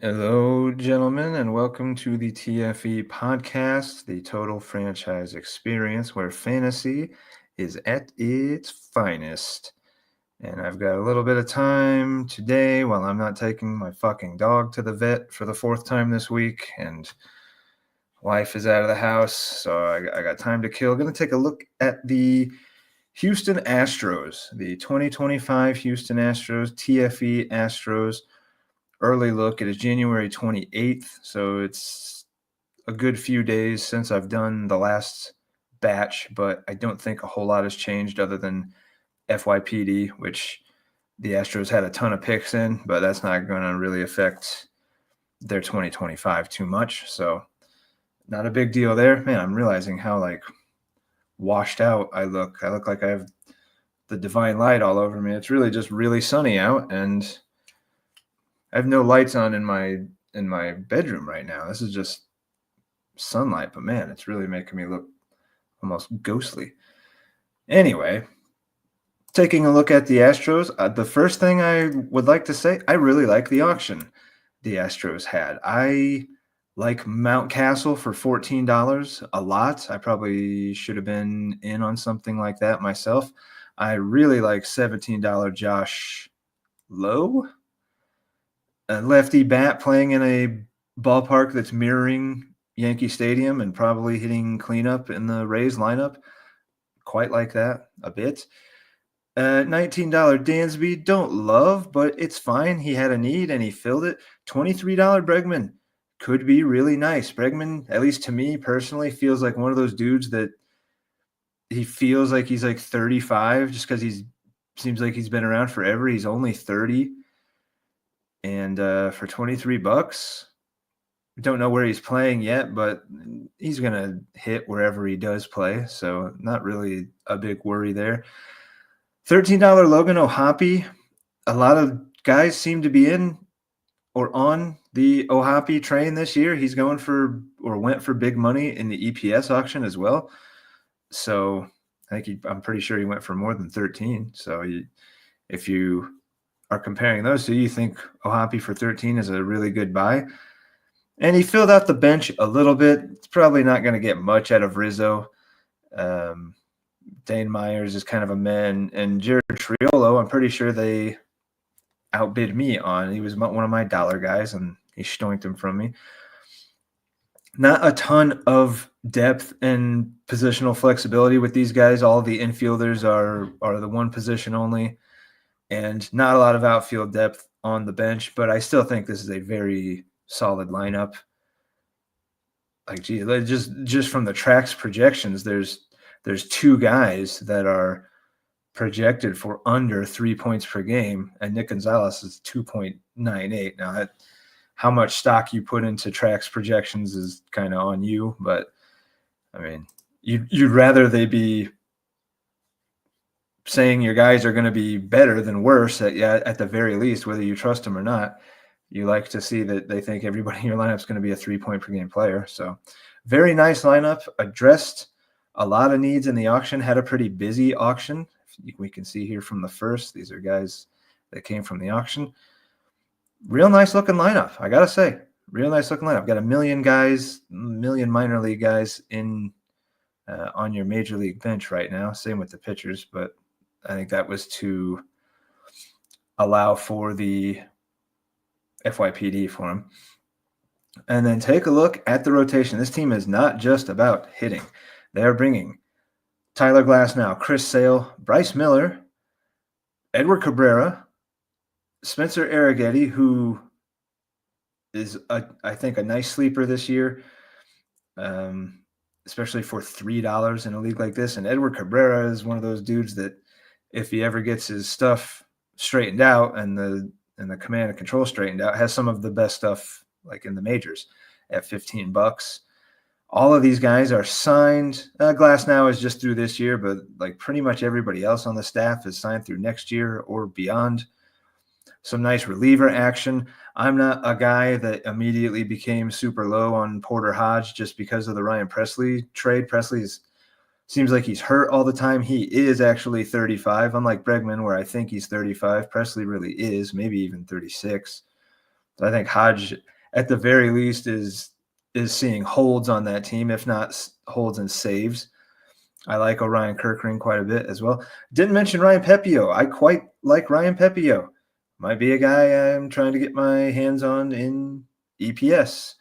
Hello, gentlemen, and welcome to the TFE podcast, the total franchise experience where fantasy is at its finest. And I've got a little bit of time today while I'm not taking my fucking dog to the vet for the fourth time this week, and wife is out of the house, so I got time to kill. Going to take a look at the Houston Astros, the 2025 Houston Astros, TFE Astros. Early look. It is January 28th, so it's a good few days since I've done the last batch, but I don't think a whole lot has changed other than FYPD, which the Astros had a ton of picks in, but that's not going to really affect their 2025 too much. So not a big deal there. Man, I'm realizing how washed out I look. I look like I have the divine light all over me. It's really just really sunny out, and I have no lights on in my bedroom right now. This is just sunlight, but man, it's really making me look almost ghostly. Anyway, taking a look at the Astros, the first thing I would like to say, I really like the auction the Astros had. I like Mountcastle for $14 a lot. I probably should have been in on something like that myself. I really like $17 Josh Lowe, a lefty bat playing in a ballpark that's mirroring Yankee Stadium and probably hitting cleanup in the Rays lineup. Quite like that a bit. $19 Dansby, don't love, but it's fine. He had a need and he filled it. $23 Bregman could be really nice. Bregman, at least to me personally, feels like one of those dudes that he feels like he's like 35 just because seems like he's been around forever. He's only 30. And for $23, don't know where he's playing yet, but he's going to hit wherever he does play. So not really a big worry there. $13 Logan O'Hoppe. A lot of guys seem to be in or on the O'Hoppe train this year. He's going for or went for big money in the EPS auction as well. So I'm pretty sure he went for more than 13. So if you are comparing those two, you think O'Hoppe for 13 is a really good buy. And he filled out the bench a little bit. It's probably not going to get much out of Rizzo. Dane Myers is kind of a man. And Jared Triolo, I'm pretty sure they outbid me on. He was one of my dollar guys, and he stoinked him from me. Not a ton of depth and positional flexibility with these guys. All the infielders are the one position only, and not a lot of outfield depth on the bench. But I still think this is a very solid lineup. Like, gee, just from the Trax projections, there's two guys that are projected for under 3 points per game, and Nick Gonzalez is 2.98. Now, how much stock you put into Trax projections is kind of on you, but I mean, you'd rather they be saying your guys are going to be better than worse at the very least, whether you trust them or not. You like to see that they think everybody in your lineup is going to be a 3 point per game player. So very nice lineup, addressed a lot of needs in the auction, had a pretty busy auction. We can see here from the first, these are guys that came from the auction. Real nice looking lineup, I got to say. Real nice looking lineup. Got a million minor league guys in on your major league bench right now. Same with the pitchers, but I think that was to allow for the FYPD for him. And then take a look at the rotation. This team is not just about hitting. They're bringing Tyler Glasnow, Chris Sale, Bryce Miller, Edward Cabrera, Spencer Arrighetti, who is, I think, a nice sleeper this year, especially for $3 in a league like this. And Edward Cabrera is one of those dudes that if he ever gets his stuff straightened out and the command and control straightened out, has some of the best stuff like in the majors at $15. All of these guys are signed. Glasnow is just through this year, but like pretty much everybody else on the staff is signed through next year or beyond. Some nice reliever action. I'm not a guy that immediately became super low on Porter Hodge just because of the Ryan Presley trade. Seems like he's hurt all the time. He is actually 35, unlike Bregman, where I think he's 35. Presley really is, maybe even 36. So I think Hodge, at the very least, is seeing holds on that team, if not holds and saves. I like Orion Kirkring quite a bit as well. Didn't mention Ryan Pepio. I quite like Ryan Pepio. Might be a guy I'm trying to get my hands on in EPS.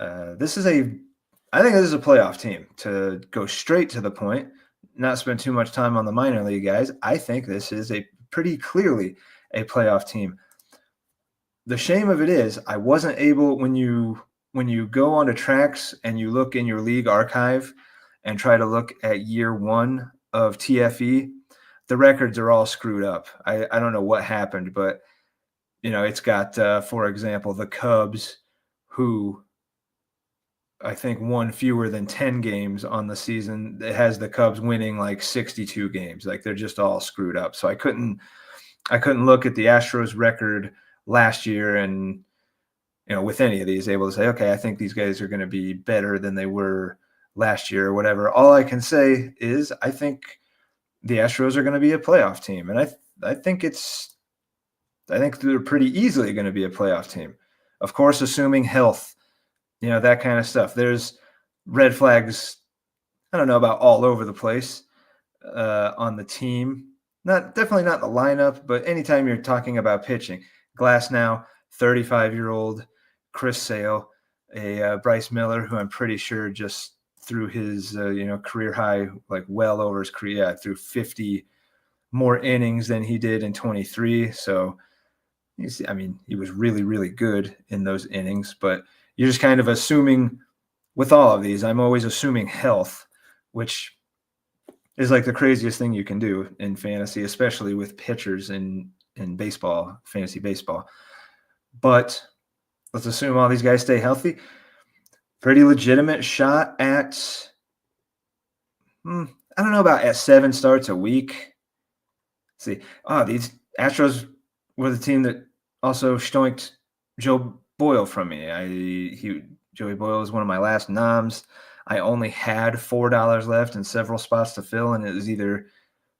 I think this is a playoff team. To go straight to the point, not spend too much time on the minor league guys. I think this is a pretty clearly a playoff team. The shame of it is I wasn't able, when you go onto tracks and you look in your league archive and try to look at year one of TFE, the records are all screwed up. I don't know what happened, but it's got, for example, the Cubs, who I think won fewer than 10 games on the season. It has the Cubs winning like 62 games. Like, they're just all screwed up. So I couldn't look at the Astros record last year and, with any of these, able to say, okay, I think these guys are going to be better than they were last year or whatever. All I can say is I think the Astros are going to be a playoff team. And I think they're pretty easily going to be a playoff team. Of course, assuming health, that kind of stuff. There's red flags, I don't know about all over the place on the team. Definitely not the lineup, but anytime you're talking about pitching, Glass now, 35-year-old Chris Sale, a Bryce Miller, who I'm pretty sure just threw his career high, like well over his career, threw 50 more innings than he did in 23. So he was really, really good in those innings, but you're just kind of assuming with all of these, I'm always assuming health, which is like the craziest thing you can do in fantasy, especially with pitchers in baseball, fantasy baseball. But let's assume all these guys stay healthy. Pretty legitimate shot at, I don't know about at 7 starts a week. Let's see, these Astros were the team that also stoinked Joe Boyle from me. Joey Boyle was one of my last noms. I only had $4 left and several spots to fill, and it was either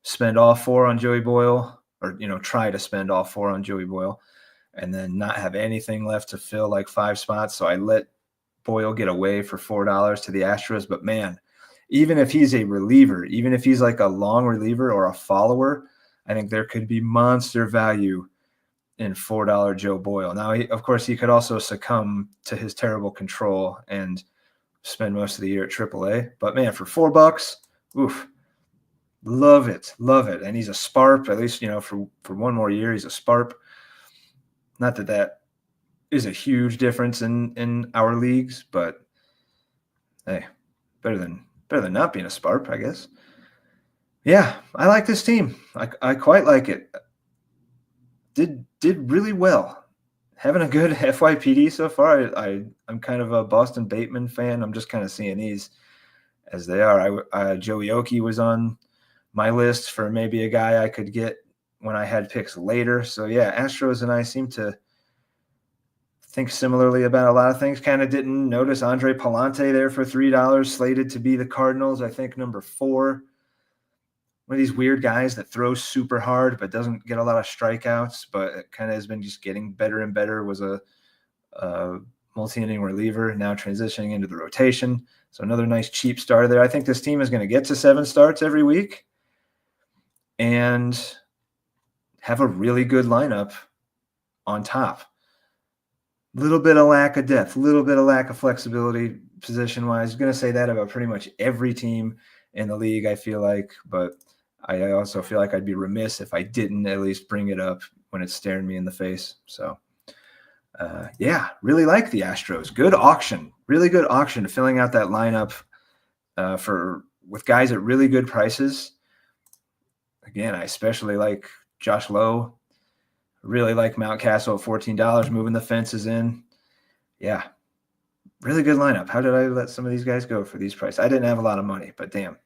spend all 4 on Joey Boyle or, try to spend all 4 on Joey Boyle and then not have anything left to fill like 5 spots. So I let Boyle get away for $4 to the Astros. But man, even if he's a reliever, even if he's like a long reliever or a follower, I think there could be monster value in $4 Joe Boyle. Now, of course, he could also succumb to his terrible control and spend most of the year at AAA. But man, for $4, oof, love it. And he's a sparp, at least, for one more year, he's a sparp. Not that is a huge difference in our leagues, but hey, better than not being a sparp, I guess. Yeah, I like this team. I quite like it. Did really well. Having a good FYPD so far. I'm kind of a Boston Bateman fan. I'm just kind of seeing these as they are. Joey Oki was on my list for maybe a guy I could get when I had picks later. So yeah, Astros and I seem to think similarly about a lot of things. Kind of didn't notice Andre Palante there for $3, slated to be the Cardinals, I think number 4. One of these weird guys that throws super hard but doesn't get a lot of strikeouts, but it kind of has been just getting better and better. Was a multi-inning reliever, now transitioning into the rotation. So another nice cheap starter there. I think this team is going to get to 7 starts every week and have a really good lineup on top. Little bit of lack of depth, little bit of lack of flexibility position-wise. I'm going to say that about pretty much every team in the league, I feel like, but I also feel like I'd be remiss if I didn't at least bring it up when it's staring me in the face. So, yeah, really like the Astros. Good auction, really good auction, filling out that lineup with guys at really good prices. Again, I especially like Josh Lowe. Really like Mountcastle at $14, moving the fences in. Yeah, really good lineup. How did I let some of these guys go for these prices? I didn't have a lot of money, but damn,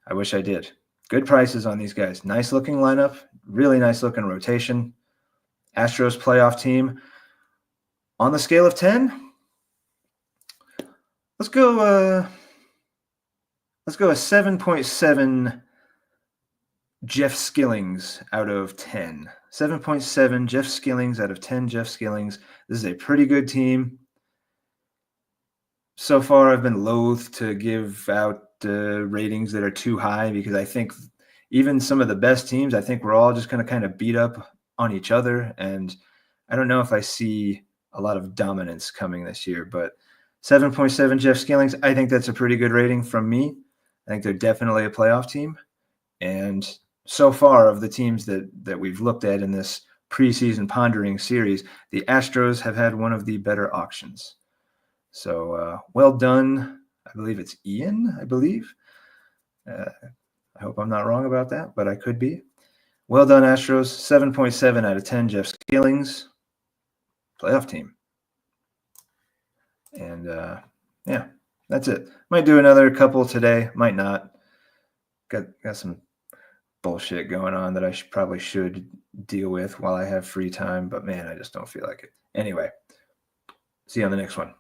I wish I did. Good prices on these guys. Nice looking lineup. Really nice looking rotation. Astros playoff team. On the scale of 10, let's go a 7.7 Jeff Skillings out of 10. 7.7 Jeff Skillings out of 10 Jeff Skillings. This is a pretty good team. So far, I've been loath to give out ratings that are too high because I think even some of the best teams, I think we're all just going to kind of beat up on each other. And I don't know if I see a lot of dominance coming this year, but 7.7 Jeff Skillings, I think that's a pretty good rating from me. I think they're definitely a playoff team. And so far of the teams that we've looked at in this preseason pondering series, the Astros have had one of the better auctions. So well done. I believe it's Ian, I believe. I hope I'm not wrong about that, but I could be. Well done, Astros. 7.7 out of 10, Jeff Skillings. Playoff team. And yeah, that's it. Might do another couple today. Might not. Got some bullshit going on that I probably should deal with while I have free time. But man, I just don't feel like it. Anyway, see you on the next one.